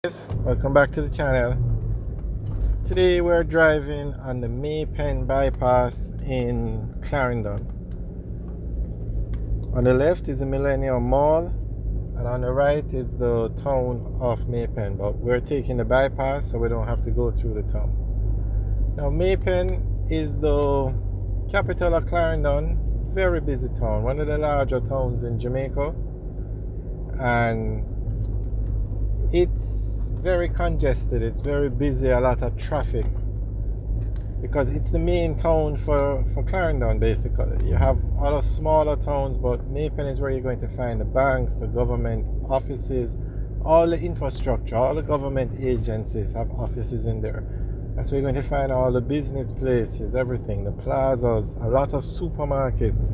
Welcome back to the channel. Today we're driving on the Pen Bypass in Clarendon. On the left is the Millennium Mall and on the right is the town of Pen, but we're taking the bypass so we don't have to go through the town. Now Pen is the capital of Clarendon, very busy town, one of the larger towns in Jamaica, and it's very congested, it's very busy, a lot of traffic because it's the main town for Clarendon basically. You have other smaller towns, but Pen is where you're going to find the banks, the government offices, all the infrastructure, all the government agencies have offices in there. That's where you're going to find all the business places, everything, the plazas, a lot of supermarkets.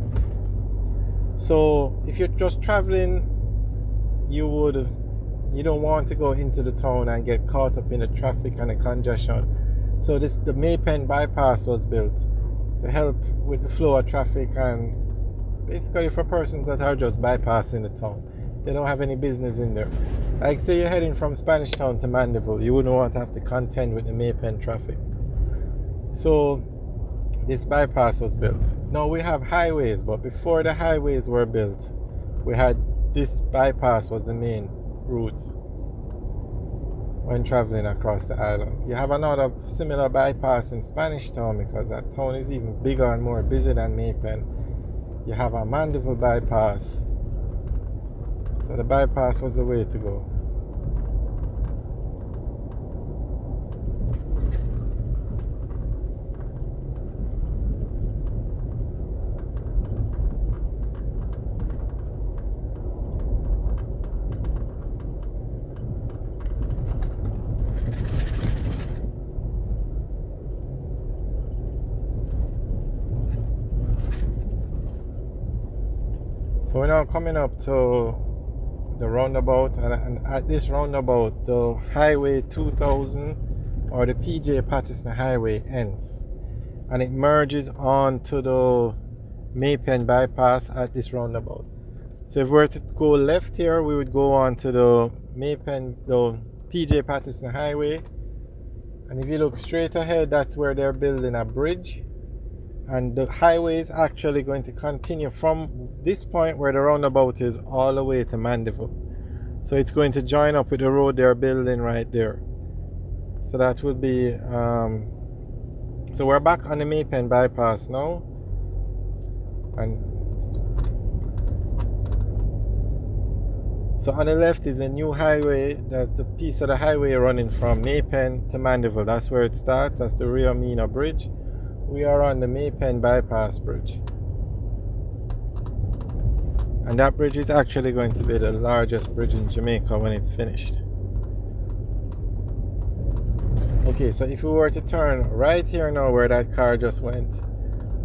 So if you're just traveling, you don't want to go into the town and get caught up in the traffic and the congestion. So the Pen Bypass was built to help with the flow of traffic and basically for persons that are just bypassing the town. They don't have any business in there. Like say you're heading from Spanish Town to Mandeville, you wouldn't want to have to contend with the Pen traffic. So this bypass was built. Now we have highways, but before the highways were built, we had this bypass was the main route when traveling across the island. You have another similar bypass in Spanish Town because that town is even bigger and more busy than Pen. You have a Mandeville bypass. So the bypass was the way to go. So we're now coming up to the roundabout, and at this roundabout the Highway 2000 or the PJ Patterson Highway ends and it merges onto the Pen Bypass at this roundabout. So if we were to go left here, we would go on to the PJ Patterson Highway, and if you look straight ahead, that's where they're building a bridge. And the highway is actually going to continue from this point where the roundabout is all the way to Mandeville. So it's going to join up with the road they're building right there. So that will be, so we're back on the Pen Bypass now. And so on the left is a new highway, that's the piece of the highway running from Pen to Mandeville. That's where it starts, that's the Rio Mina Bridge. We are on the Pen Bypass Bridge. And that bridge is actually going to be the largest bridge in Jamaica when it's finished. Okay, so if we were to turn right here now where that car just went,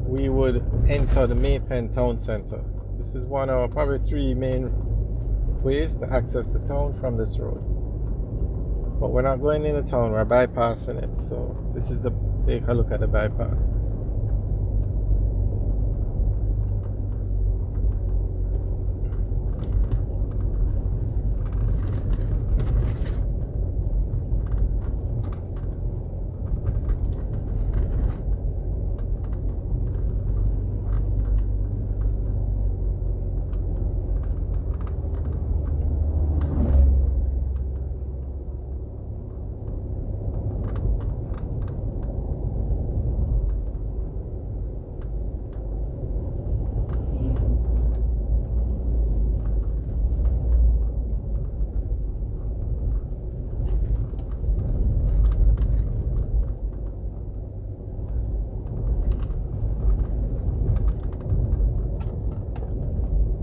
we would enter the Pen Town Center. This is one of probably three main ways to access the town from this road. But we're not going in the town, we're bypassing it. So this is take a look at the bypass.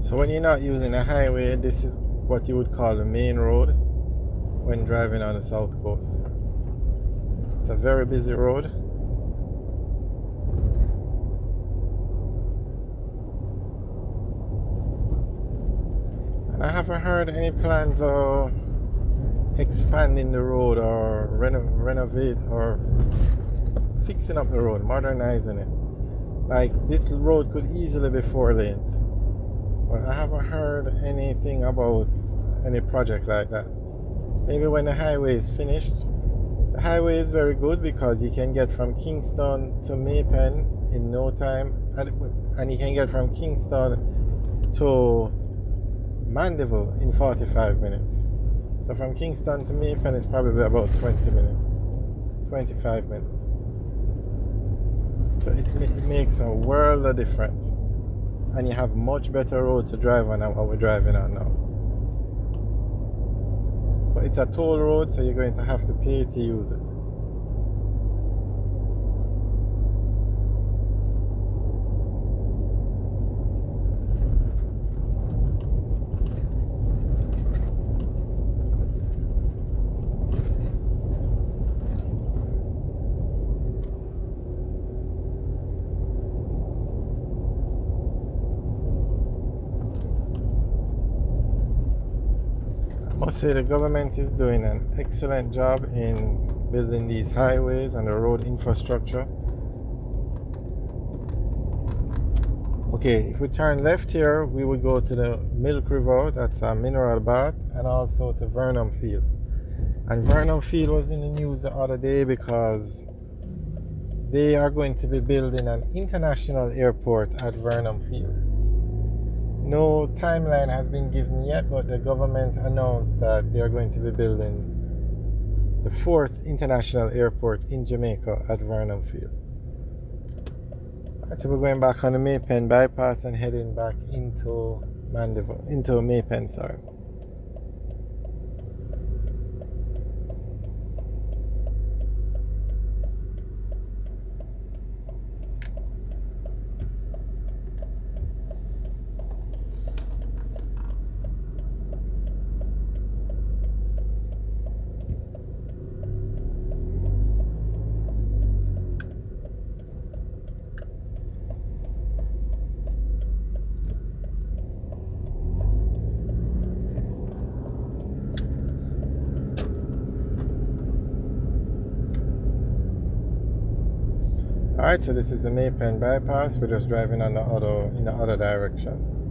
So when you're not using a highway, this is what you would call the main road when driving on the south coast. It's a very busy road. And I haven't heard any plans of expanding the road or renovate or fixing up the road, modernizing it. Like this road could easily be 4 lanes. But I haven't heard anything about any project like that. maybe when the highway is finished. The highway is very good because you can get from Kingston to Maypen in no time, and you can get from Kingston to Mandeville in 45 minutes. So from Kingston to Maypen is probably about 20 minutes, 25 minutes. So it makes a world of difference. And you have much better road to drive on than what we're driving on now. But it's a toll road, so you're going to have to pay to use it. I must say the government is doing an excellent job in building these highways and the road infrastructure. Okay, if we turn left here, we would go to the Milk River, that's a mineral bath, and also to Vernon Field. And Vernon Field was in the news the other day because they are going to be building an international airport at Vernon Field. No timeline has been given yet, but the government announced that they are going to be building the 4th international airport in Jamaica at Vernon Field. Alright, so we're going back on the Pen Bypass and heading back into Mandeville, into Pen, sorry. Alright, so this is the Pen Bypass. We're just driving on in the other direction.